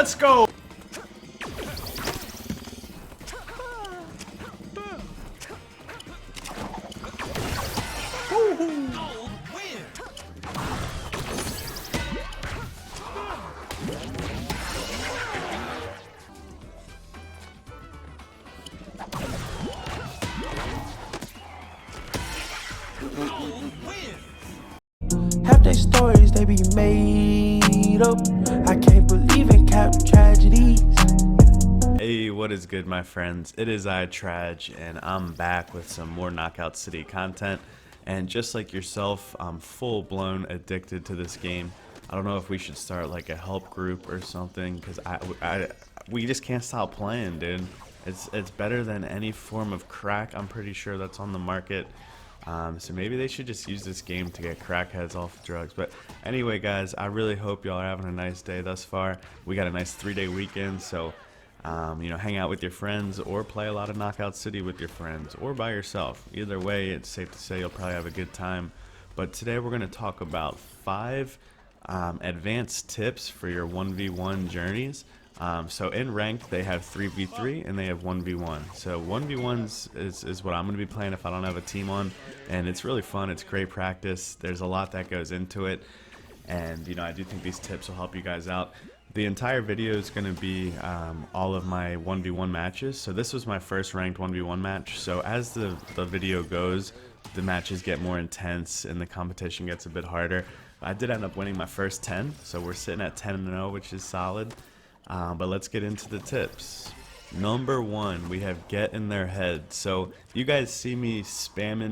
Let's go. Half their stories, they be made up. I can't believe in cap tragedies. Hey, what is good, my friends? It is Traj, and I'm back with some more Knockout City content. And just like yourself, I'm full-blown addicted to this game. I don't know if we should start like a help group or something, because we just can't stop playing, dude. It's better than any form of crack. I'm pretty sure that's on the market. So maybe they should just use this game to get crackheads off drugs. But anyway, guys, I really hope y'all are having a nice day thus far. We got a nice 3-day weekend, so you know, hang out with your friends or play a lot of Knockout City with your friends or by yourself. Either way, it's safe to say you'll probably have a good time. But today we're going to talk about 5 advanced tips for your 1v1 journeys. So in ranked, they have 3v3 and they have 1v1. So 1v1s is what I'm going to be playing if I don't have a team on, and it's really fun. It's great practice. There's a lot that goes into it, and you know, I do think these tips will help you guys out. The entire video is going to be all of my 1v1 matches. So this was my first ranked 1v1 match. So as the video goes, the matches get more intense and the competition gets a bit harder. I did end up winning my first 10, so we're sitting at 10-0, which is solid. But let's get into the tips. Number 1, we have get in their head. So you guys see me spamming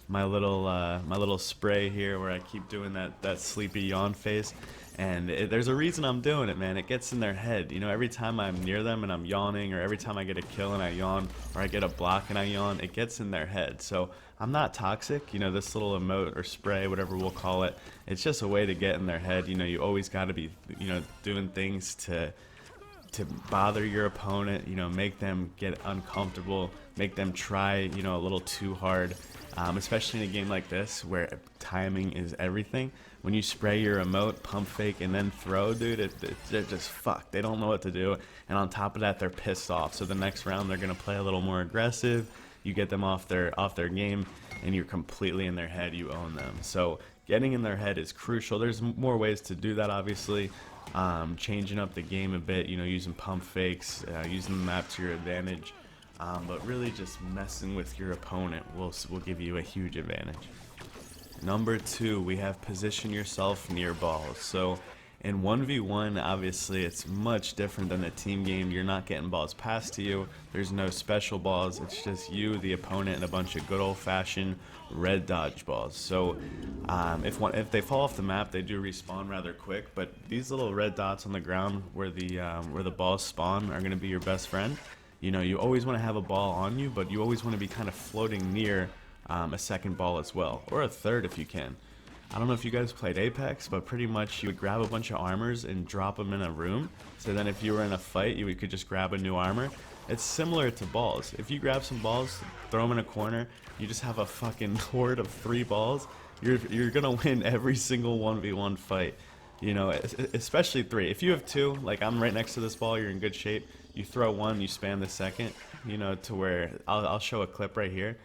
my little spray here, where I keep doing that sleepy yawn face, and there's a reason I'm doing it, man. It gets in their head. You know, every time I'm near them and I'm yawning, or every time I get a kill and I yawn, or I get a block and I yawn, it gets in their head. So I'm not toxic. You know, this little emote or spray, whatever we'll call it, it's just a way to get in their head. You know, you always got to be, you know, doing things to bother your opponent, you know, make them get uncomfortable, make them try, you know, a little too hard, especially in a game like this where timing is everything. When you spray your emote, pump fake, and then throw, dude, they're just fucked. They don't know what to do, and on top of that, they're pissed off. So the next round, they're gonna play a little more aggressive. You get them off their game, and you're completely in their head. You own them. So getting in their head is crucial. There's more ways to do that, obviously. Changing up the game a bit, you know, using pump fakes, using the map to your advantage, but really just messing with your opponent will give you a huge advantage. Number 2, we have position yourself near balls. So in 1v1, obviously it's much different than a team game. You're not getting balls passed to you. There's no special balls. It's just you, the opponent, and a bunch of good old-fashioned red dodge balls. So if they fall off the map, they do respawn rather quick. But these little red dots on the ground where the balls spawn are going to be your best friend. You know, you always want to have a ball on you, but you always want to be kind of floating near a second ball as well, or a third if you can. I don't know if you guys played Apex, but pretty much you would grab a bunch of armors and drop them in a room. So then if you were in a fight, you could just grab a new armor. It's similar to balls. If you grab some balls, throw them in a corner, you just have a fucking horde of 3 balls. You're gonna win every single 1v1 fight. You know, especially 3. If you have 2, like I'm right next to this ball, you're in good shape. You throw 1, you spam the second, you know, to where I'll show a clip right here.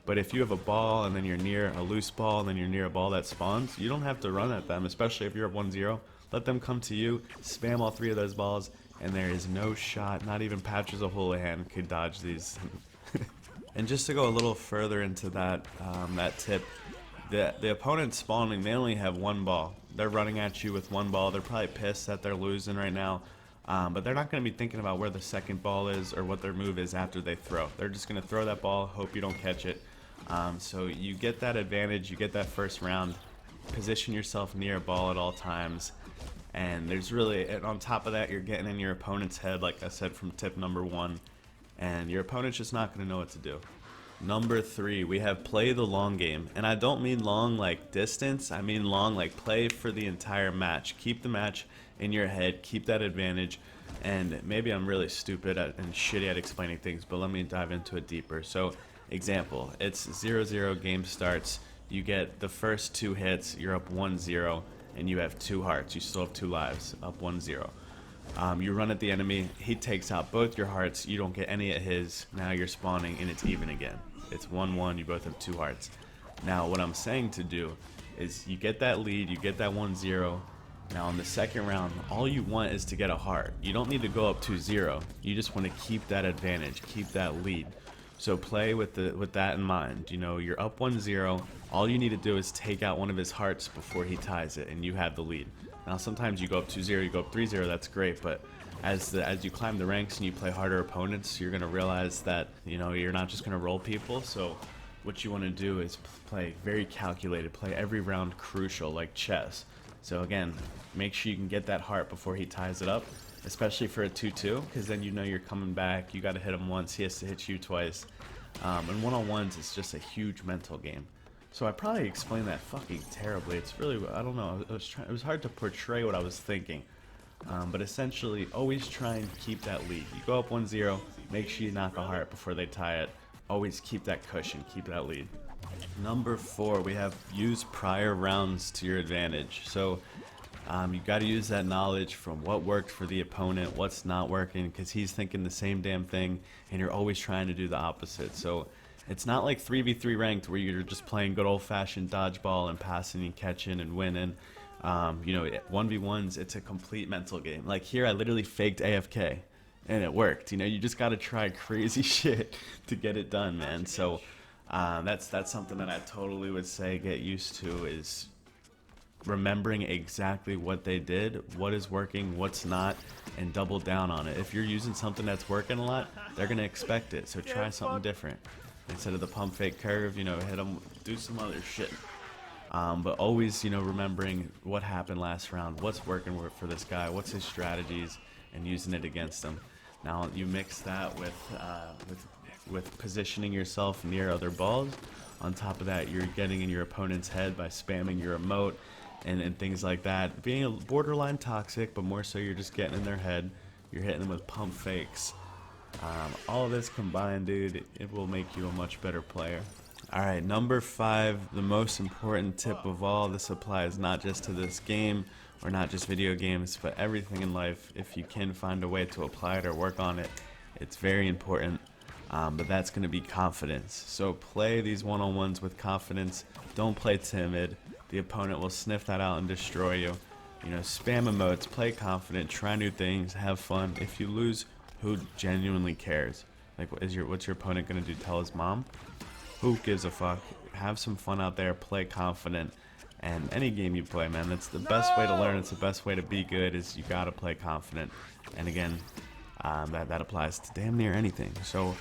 But if you have a ball and then you're near a loose ball and then you're near a ball that spawns, you don't have to run at them, especially if you're at 1-0. Let them come to you, spam all 3 of those balls, and there is no shot, not even Patches of Houlihan could dodge these. And just to go a little further into that tip, the opponent spawning, they only have 1 ball. They're running at you with 1 ball. They're probably pissed that they're losing right now. But they're not going to be thinking about where the second ball is or what their move is after they throw. They're just going to throw that ball, hope you don't catch it. So you get that advantage, you get that first round, position yourself near a ball at all times, and there's really, and on top of that, you're getting in your opponent's head, like I said from tip number 1, and your opponent's just not going to know what to do. Number 3, we have play the long game, and I don't mean long like distance, I mean long like play for the entire match. Keep the match in your head, keep that advantage, and maybe I'm really stupid and shitty at explaining things, but let me dive into it deeper. So example, it's 0-0, game starts, you get the first 2 hits, you're up 1-0, and you have 2 hearts, you still have 2 lives, up 1-0. You run at the enemy, he takes out both your hearts, you don't get any of his, now you're spawning and it's even again. It's 1-1, you both have 2 hearts. Now what I'm saying to do is you get that lead, you get that 1-0. Now in the second round, all you want is to get a heart. You don't need to go up 2-0. You just want to keep that advantage, keep that lead. So play with that in mind. You know, you're up 1-0. All you need to do is take out one of his hearts before he ties it, and you have the lead. Now sometimes you go up 2-0, you go up 3-0, that's great, but as you climb the ranks and you play harder opponents, you're gonna realize that, you know, you're not just gonna roll people. So what you want to do is play very calculated, play every round crucial, like chess. So again, make sure you can get that heart before he ties it up, especially for a 2-2, because then you know you're coming back, you got to hit him once, he has to hit you twice. And one-on-ones, it's just a huge mental game. So I probably explained that fucking terribly. It's really, I don't know, it was hard to portray what I was thinking. But essentially, always try and keep that lead. You go up 1-0, make sure you knock a heart before they tie it. Always keep that cushion, keep that lead. Number 4, we have use prior rounds to your advantage. So you got to use that knowledge from what worked for the opponent, what's not working, because he's thinking the same damn thing, and you're always trying to do the opposite. So it's not like 3v3 ranked where you're just playing good old-fashioned dodgeball and passing and catching and winning. You know, 1v1s, it's a complete mental game. Like here, I literally faked AFK, and it worked. You know, you just got to try crazy shit to get it done, man. So that's something that I totally would say get used to, is remembering exactly what they did, what is working, what's not, and double down on it. If you're using something that's working a lot, they're gonna expect it. So try something different. Instead of the pump fake curve, you know, hit them, do some other shit. But always, you know, remembering what happened last round, what's working for this guy, what's his strategies, and using it against him. Now you mix that with positioning yourself near other balls. On top of that, you're getting in your opponent's head by spamming your emote and things like that. Being a borderline toxic, but more so you're just getting in their head. You're hitting them with pump fakes. All of this combined, dude, it will make you a much better player. Alright, number 5, the most important tip of all. This applies not just to this game or not just video games, but everything in life. If you can find a way to apply it or work on it, it's very important. But that's going to be confidence. So play these one-on-ones with confidence. Don't play timid. The opponent will sniff that out and destroy you. You know, spam emotes, play confident, try new things, have fun. If you lose, who genuinely cares? Like, what's your opponent going to do? Tell his mom? Who gives a fuck? Have some fun out there, play confident. And any game you play, man, that's the best way to learn. It's the best way to be good, is you gotta play confident. And again, that applies to damn near anything. So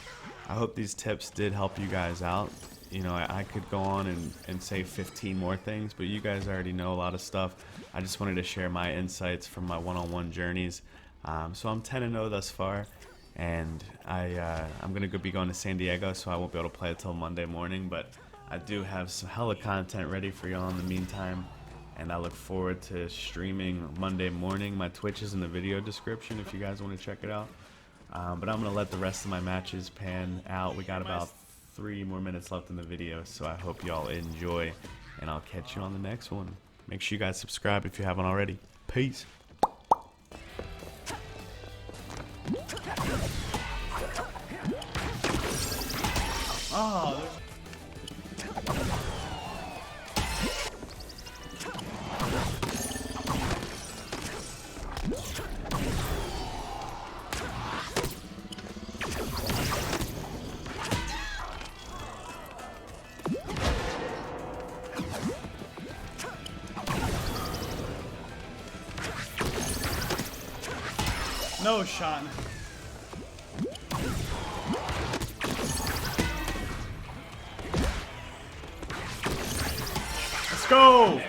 I hope these tips did help you guys out. You know, I could go on and say 15 more things, but you guys already know a lot of stuff. I just wanted to share my insights from my one-on-one journeys. So I'm 10-0 thus far, and I'm gonna be going to San Diego, so I won't be able to play until Monday morning, but I do have some hella content ready for y'all in the meantime, and I look forward to streaming Monday morning. My Twitch is in the video description if you guys want to check it out. But I'm going to let the rest of my matches pan out. We got about 3 more minutes left in the video, so I hope y'all enjoy, and I'll catch you on the next one. Make sure you guys subscribe if you haven't already. Peace. Oh, no shot. Let's go.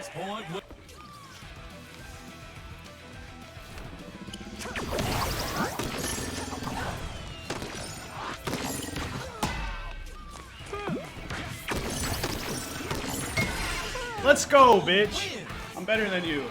Let's go, bitch. I'm better than you.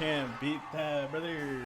can't beat that, brother.